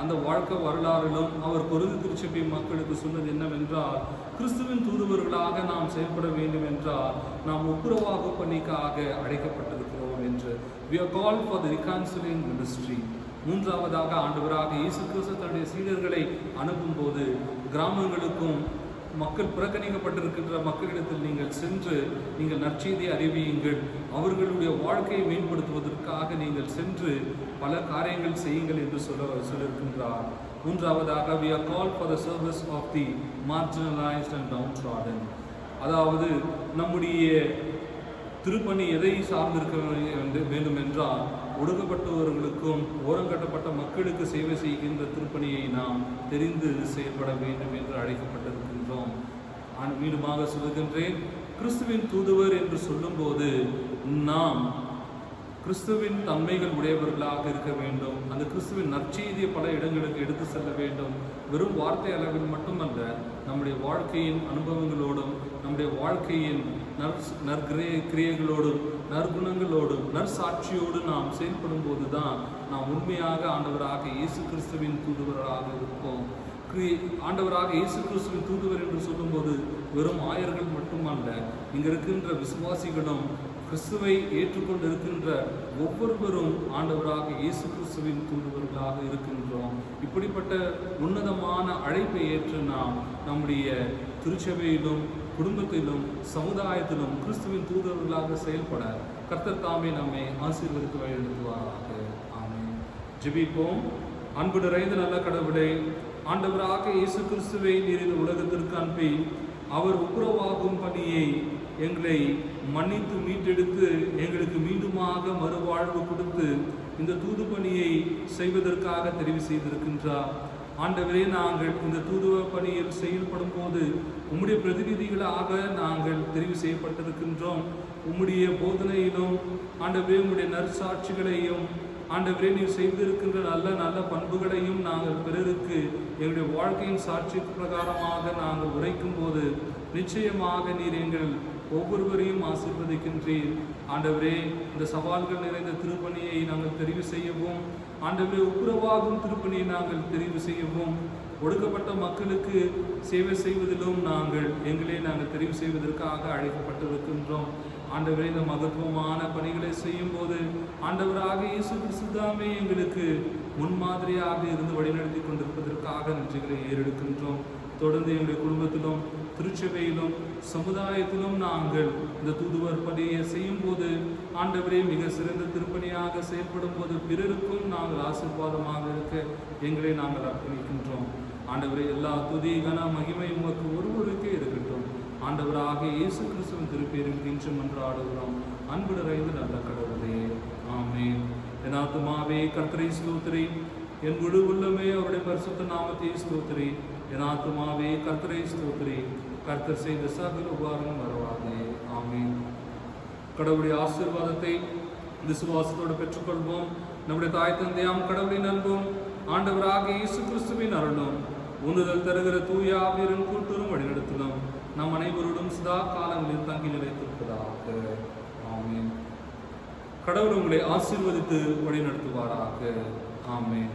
அந்த வாழ்க்கை வரலாறிலும் அவர் கொரிந்து திருச்சபை மக்களுக்கு சொன்னது என்னவென்றால், கிறிஸ்துவின் தூதுவர்களாக நாம் செயல்பட வேண்டும் என்றால் நாம் ஒப்புரவாகு பணிக்காக அழைக்கப்பட்டிருக்கிறோம் என்று. We are called for the reconciling ministry. மூன்றாவதாக ஆண்டவராக இயேசு கிறிஸ்து தன்னுடைய சீடர்களை அனுப்பும்போது கிராமங்களுக்கும் மக்கள் புறக்கணிக்கப்பட்டிருக்கின்ற மக்களிடத்தில் நீங்கள் சென்று நீங்கள் நற்செய்தியை அறிவியுங்கள், அவர்களுடைய வாழ்க்கையை மேம்படுத்துவதற்காக நீங்கள் சென்று பல காரியங்கள் செய்யுங்கள் என்று சொல்லியிருக்கின்றார். மூன்றாவதாக we are called for the service of the marginalized and downtrodden. அதாவது நம்முடைய திருப்பணி எதை சார்ந்திருக்க வேண்டும் என்றால், ஒடுக்கப்பட்டவர்களுக்கும் ஓரங்கட்டப்பட்ட மக்களுக்கு சேவை செய்கின்ற திருப்பணியை நாம் தெரிந்து செயல்பட வேண்டும் என்று அழைக்கப்பட்டிருக்கின்றோம். மீண்டுமாக சொல்லுகின்றேன், கிறிஸ்துவின் தூதுவர் என்று சொல்லும்போது நாம் கிறிஸ்துவின் தன்மைகள் உடையவர்களாக இருக்க வேண்டும். அந்த கிறிஸ்துவின் நற்செய்தியை பல இடங்களுக்கு எடுத்து செல்ல வேண்டும். வெறும் வார்த்தை அளவில் மட்டுமல்ல, நம்முடைய வாழ்க்கையின் அனுபவங்களோடும் நம்முடைய வாழ்க்கையின் கிரியைகளோடும் நற்குணங்களோடும் நற்சாட்சியோடு நாம் செயல்படும் போது தான் நாம் உண்மையாக ஆண்டவராக இயேசு கிறிஸ்துவின் தூதுவராக இருப்போம். ஆண்டவராக இயேசு கிறிஸ்துவின் தூதுவர் என்று சொல்லும்போது வெறும் ஆயர்கள் மட்டுமல்ல, இங்கே இருக்கின்ற விசுவாசிகளும் கிறிஸ்துவை ஏற்றுக்கொண்டு இருக்கின்ற ஒவ்வொருவரும் ஆண்டவராக இயேசு கிறிஸ்துவின் தூதுவர்களாக இருக்கின்றோம். இப்படிப்பட்ட உன்னதமான அழைப்பை ஏற்று நாம் நம்முடைய திருச்சபையிலும் குடும்பத்திலும் சமுதாயத்திலும் கிறிஸ்துவின் தூதுவர்களாக செயல்பட கர்த்தர் தாமே நம்மை ஆசீர்வதித்து வழிநடத்துவாராக. ஆமென். ஜெபிப்போம். அன்பு நிறைந்த நல்ல கடவுளே, ஆண்டவராக இயேசு கிறிஸ்துவை நீர் இந்த உலகத்திற்கு அனுப்பி அவர் ஒப்புரவாகும் பணியை எங்களை மன்னித்து மீட்டெடுத்து எங்களுக்கு மீண்டுமாக மறுவாழ்வு கொடுத்து இந்த தூது பணியை செய்வதற்காக தெரிவு செய்திருக்கின்றார். ஆண்டவரே, நாங்கள் இந்த தூதுவ பணியில் செயல்படும் போது உம்முடைய பிரதிநிதிகளாக நாங்கள் தெரிவு செய்யப்பட்டிருக்கின்றோம். உம்முடைய போதனையிலும் ஆண்டவரே உம்முடைய நற்சாட்சிகளையும் ஆண்டவரே நீர் செய்திருக்கின்ற நல்ல நல்ல பண்புகளையும் நாங்கள் பிறருக்கு எங்களுடைய வாழ்க்கையின் சாட்சி பிரகாரமாக நாங்கள் உரைக்கும் போது நிச்சயமாக நீர் எங்கள் ஒவ்வொருவரையும் ஆசீர்வதிக்கின்றீர். ஆண்டவரே, இந்த சவால்கள் நிறைந்த திருப்பணியை நாங்கள் தெரிவு செய்யவும், ஆண்டவரே ஒப்புரவாகும் திருப்பணியை நாங்கள் தெரிவு செய்யவும், ஒடுக்கப்பட்ட மக்களுக்கு சேவை செய்வதிலும் நாங்கள் தெரிவு செய்வதற்காக அழைக்கப்பட்டிருக்கின்றோம். ஆண்டவரே, இந்த மகத்துவமான பணிகளை செய்யும் போது ஆண்டவராக இயேசு கிறிஸ்து தாமே எங்களுக்கு முன்மாதிரியாக இருந்து வழிநடத்தி கொண்டிருப்பதற்காக நன்றிகளை ஏறெடுக்கின்றோம். தொடர்ந்து எங்களுடைய குடும்பத்திலும் திருச்சபையிலும் சமுதாயத்திலும் நாங்கள் இந்த தூதுவர் பணியை செய்யும் போது ஆண்டவரே மிக சிறந்த திருப்பணியாக செயல்படும் போது பிறருக்கும் நாங்கள் ஆசீர்வாதமாக இருக்க எங்களை நாங்கள் அர்ப்பணிக்கின்றோம். ஆண்டவரே, எல்லா துதி கன மகிமை உமக்கு ஒருவருக்கே இருக்கட்டும். ஆண்டவராக இயேசு கிறிஸ்துவின் திருப்பேரில் இன்று மன்றாடுகிறோம் அன்பு நிறைந்த நல்ல கடவுளே, ஆமென். என் ஆத்துமாவே கர்த்தரை ஸ்தோத்திரி, என் முழு உள்ளமே அவருடைய பரிசுத்த நாமத்தை ஸ்தோத்திரி. என் ஆத்துமாவே கர்த்தரை ஸ்தோத்திரி, கர்த்தர் செய்த சகல உபகாரம் மறவாதே. ஆமென். கடவுளுடைய ஆசீர்வாதத்தை விசுவாசத்தோடு பெற்றுக்கொள்வோம். நம்முடைய தாய் தந்தையாம் கடவுளின் அன்பும் ஆண்டவராக இயேசு கிறிஸ்துவின் அருளும் உந்துதல் தருகிற தூய ஆவியரின் கூட்டுரும் வழிநடத்தலும் நம் அனைவருடன் சதா காலங்களில் தங்கி நிலைத்திருப்பதாக. ஆமென். கடவுள் உங்களை ஆசீர்வதித்து வழிநடத்துவாராக. ஆமென்.